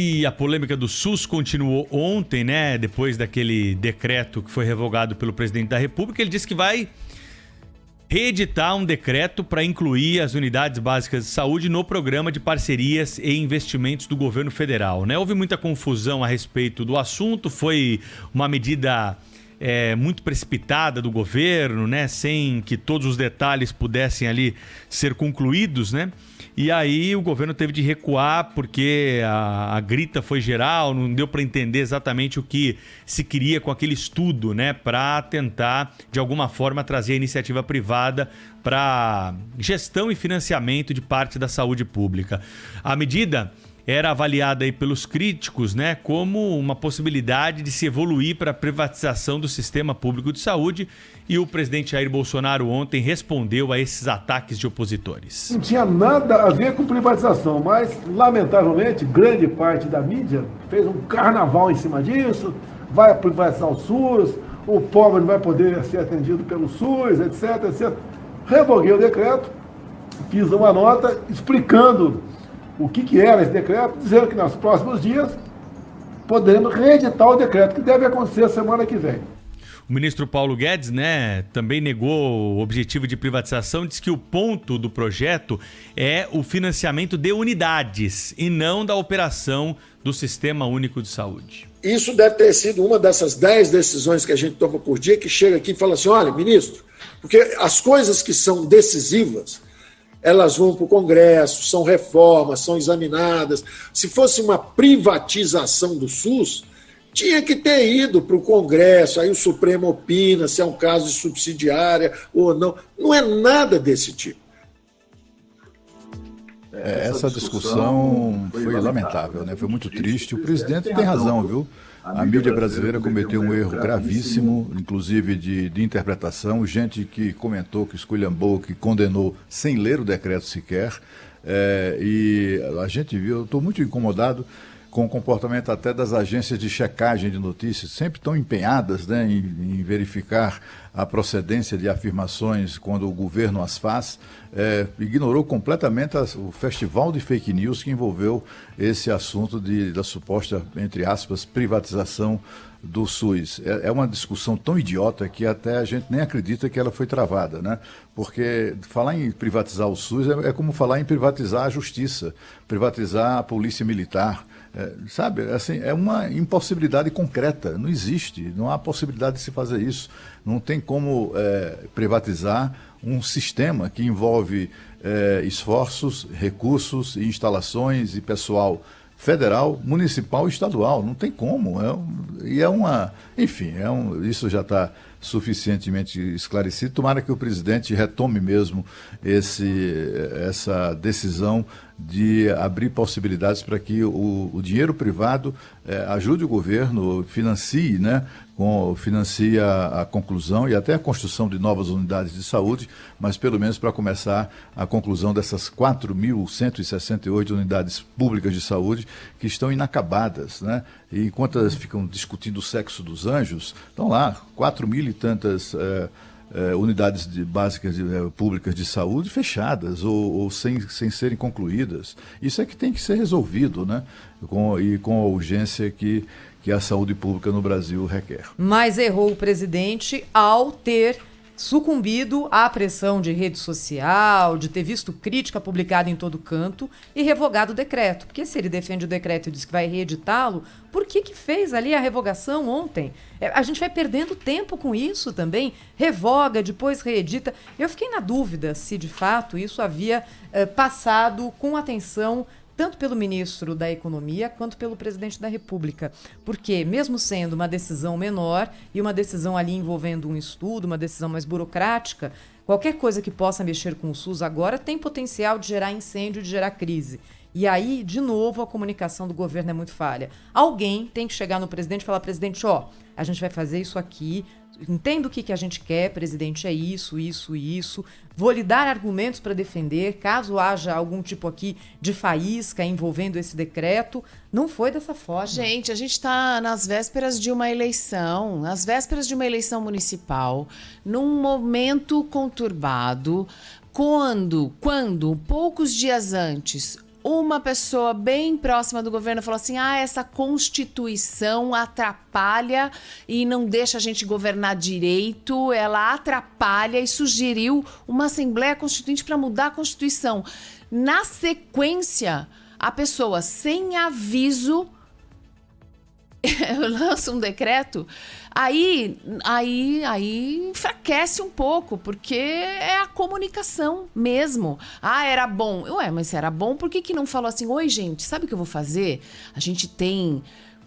E a polêmica do SUS continuou ontem, né? Depois daquele decreto que foi revogado pelo presidente da República. Ele disse que vai reeditar um decreto para incluir as unidades básicas de saúde no programa de parcerias e investimentos do governo federal, né? Houve muita confusão a respeito do assunto, foi uma medida muito precipitada do governo, né? Sem que todos os detalhes pudessem ali ser concluídos, né? E aí o governo teve de recuar porque a grita foi geral, não deu para entender exatamente o que se queria com aquele estudo, né? Para tentar, de alguma forma, trazer a iniciativa privada para gestão e financiamento de parte da saúde pública. A medida era avaliada aí pelos críticos, né, como uma possibilidade de se evoluir para a privatização do sistema público de saúde, e o presidente Jair Bolsonaro ontem respondeu a esses ataques de opositores. Não tinha nada a ver com privatização, mas, lamentavelmente, grande parte da mídia fez um carnaval em cima disso, vai privatizar o SUS, o pobre não vai poder ser atendido pelo SUS, etc, etc. Revoguei o decreto, fiz uma nota explicando o que era esse decreto, dizendo que nos próximos dias poderemos reeditar o decreto, que deve acontecer a semana que vem. O ministro Paulo Guedes, né, também negou o objetivo de privatização, diz que o ponto do projeto é o financiamento de unidades e não da operação do Sistema Único de Saúde. Isso deve ter sido uma dessas 10 decisões que a gente toma por dia, que chega aqui e fala assim, olha, ministro, porque as coisas que são decisivas, elas vão para o Congresso, são reformas, são examinadas. Se fosse uma privatização do SUS, tinha que ter ido para o Congresso, aí o Supremo opina se é um caso de subsidiária ou não. Não é nada desse tipo. Essa discussão foi lamentável, né? Foi muito triste. O presidente tem razão, viu? A mídia brasileira cometeu um erro gravíssimo, inclusive de interpretação. Gente que comentou, que esculhambou, que condenou sem ler o decreto sequer. E a gente viu, eu estou muito incomodado com o comportamento até das agências de checagem de notícias, sempre tão empenhadas, né, em verificar a procedência de afirmações quando o governo as faz, ignorou completamente o festival de fake news que envolveu esse assunto da suposta, entre aspas, privatização do SUS. É uma discussão tão idiota que até a gente nem acredita que ela foi travada, né? Porque falar em privatizar o SUS é como falar em privatizar a justiça, privatizar a polícia militar. Sabe, assim, é uma impossibilidade concreta, não existe, não há possibilidade de se fazer isso. Não tem como privatizar um sistema que envolve esforços, recursos, instalações e pessoal federal, municipal e estadual. Não tem como. Enfim, isso já está suficientemente esclarecido. Tomara que o presidente retome mesmo essa decisão de abrir possibilidades para que o dinheiro privado ajude o governo, financie, né, financia a conclusão e até a construção de novas unidades de saúde, mas pelo menos para começar a conclusão dessas 4.168 unidades públicas de saúde que estão inacabadas, né? E enquanto elas ficam discutindo o sexo dos anjos, estão lá 4.000 e tantas unidades básicas públicas de saúde fechadas ou sem serem concluídas. Isso é que tem que ser resolvido, né? Com a urgência que a saúde pública no Brasil requer. Mas errou o presidente ao ter sucumbido à pressão de rede social, de ter visto crítica publicada em todo canto e revogado o decreto. Porque se ele defende o decreto e diz que vai reeditá-lo, por que fez ali a revogação ontem? A gente vai perdendo tempo com isso também. Revoga, depois reedita. Eu fiquei na dúvida se, de fato, isso havia passado com atenção tanto pelo ministro da Economia quanto pelo presidente da República. Porque, mesmo sendo uma decisão menor e uma decisão ali envolvendo um estudo, uma decisão mais burocrática, qualquer coisa que possa mexer com o SUS agora tem potencial de gerar incêndio, de gerar crise. E aí, de novo, a comunicação do governo é muito falha. Alguém tem que chegar no presidente e falar, presidente, a gente vai fazer isso aqui, entendo o que a gente quer, presidente, é isso, isso, isso. Vou lhe dar argumentos para defender, caso haja algum tipo aqui de faísca envolvendo esse decreto. Não foi dessa forma. Gente, a gente está nas vésperas de uma eleição, às vésperas de uma eleição municipal, num momento conturbado, quando poucos dias antes, uma pessoa bem próxima do governo falou assim: essa Constituição atrapalha e não deixa a gente governar direito, ela atrapalha, e sugeriu uma Assembleia Constituinte para mudar a Constituição. Na sequência, a pessoa, sem aviso, lança um decreto, aí enfraquece um pouco, porque é a comunicação mesmo. Era bom. Mas se era bom, por que não falou assim: oi, gente, sabe o que eu vou fazer? A gente tem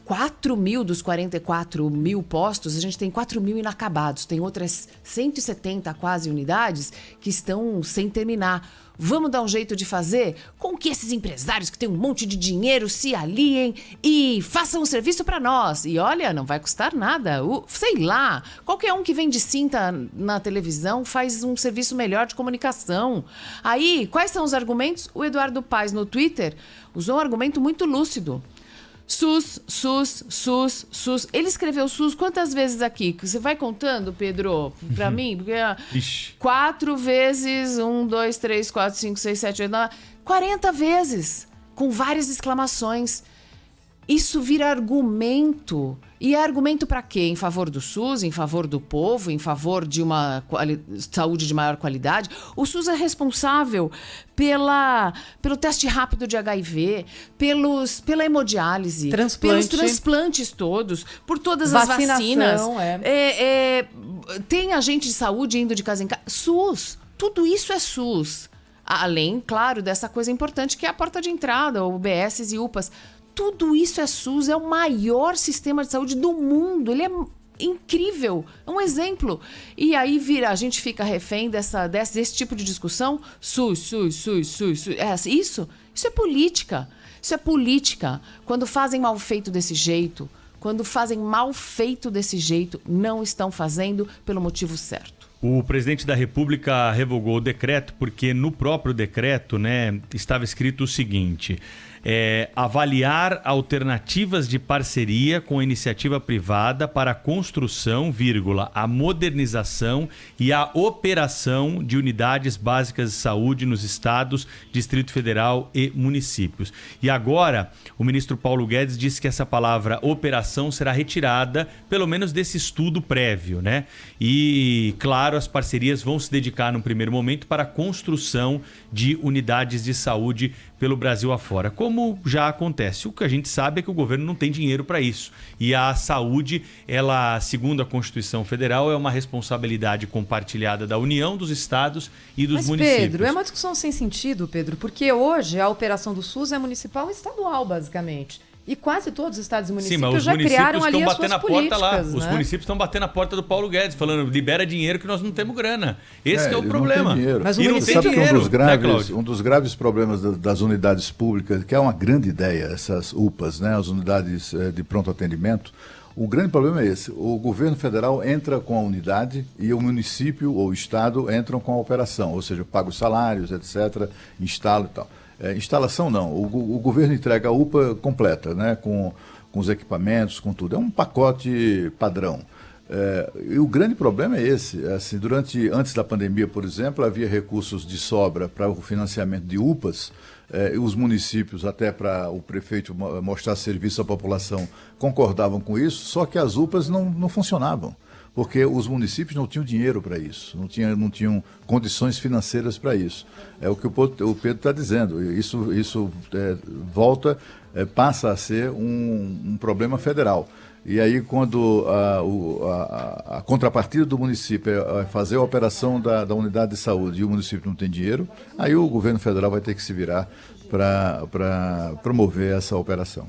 4 mil dos 44 mil postos, a gente tem 4 mil inacabados, tem outras 170 quase unidades que estão sem terminar. Vamos dar um jeito de fazer com que esses empresários que têm um monte de dinheiro se aliem e façam um serviço para nós. E olha, não vai custar nada. Sei lá, qualquer um que vende cinta na televisão faz um serviço melhor de comunicação. Aí, quais são os argumentos? O Eduardo Paes, no Twitter, usou um argumento muito lúcido. SUS, SUS, SUS, SUS. Ele escreveu SUS quantas vezes aqui? Você vai contando, Pedro, pra mim? Porque 4 vezes, 1, 2, 3, 4, 5, 6, 7, 8, 9, 40 vezes, com várias exclamações. Isso vira argumento. E é argumento para quê? Em favor do SUS, em favor do povo, em favor de uma saúde de maior qualidade? O SUS é responsável pelo teste rápido de HIV, pela hemodiálise, pelos transplantes todos, por todas as vacinas. Tem agente de saúde indo de casa em casa. SUS, tudo isso é SUS. Além, claro, dessa coisa importante que é a porta de entrada, UBSs e UPAs. Tudo isso é SUS, é o maior sistema de saúde do mundo. Ele é incrível, é um exemplo. E aí a gente fica refém desse tipo de discussão. SUS. Isso é política. Isso é política. Quando fazem mal feito desse jeito, não estão fazendo pelo motivo certo. O presidente da República revogou o decreto porque no próprio decreto, estava escrito o seguinte: avaliar alternativas de parceria com a iniciativa privada para a construção, a modernização e a operação de unidades básicas de saúde nos estados, Distrito Federal e municípios. E agora, o ministro Paulo Guedes disse que essa palavra operação será retirada, pelo menos desse estudo prévio, E, claro, as parcerias vão se dedicar, no primeiro momento, para a construção de unidades de saúde pelo Brasil afora, como já acontece. O que a gente sabe é que o governo não tem dinheiro para isso. E a saúde, ela, segundo a Constituição Federal, é uma responsabilidade compartilhada da União, dos estados e dos municípios. Pedro, é uma discussão sem sentido, Pedro, porque hoje a operação do SUS é municipal e estadual, basicamente. E quase todos os estados e municípios já criaram ali as suas políticas. Lá. Os municípios estão batendo a porta do Paulo Guedes, falando: libera dinheiro que nós não temos grana. Esse que é o problema. Mas o município sabe que um dos graves problemas das unidades públicas, que é uma grande ideia, essas UPAs, as unidades de pronto atendimento, o grande problema é esse: o governo federal entra com a unidade e o município ou o estado entram com a operação, ou seja, paga os salários, etc., instala e tal. Instalação não, o governo entrega a UPA completa, com os equipamentos, com tudo. É um pacote padrão. E o grande problema é esse. Assim, antes da pandemia, por exemplo, havia recursos de sobra para o financiamento de UPAs. Os municípios, até para o prefeito mostrar serviço à população, concordavam com isso, só que as UPAs não funcionavam, porque os municípios não tinham dinheiro para isso, não tinham condições financeiras para isso. É o que o Pedro está dizendo. Isso passa a ser um problema federal. E aí, quando a contrapartida do município é fazer a operação da unidade de saúde e o município não tem dinheiro, aí o governo federal vai ter que se virar para promover essa operação.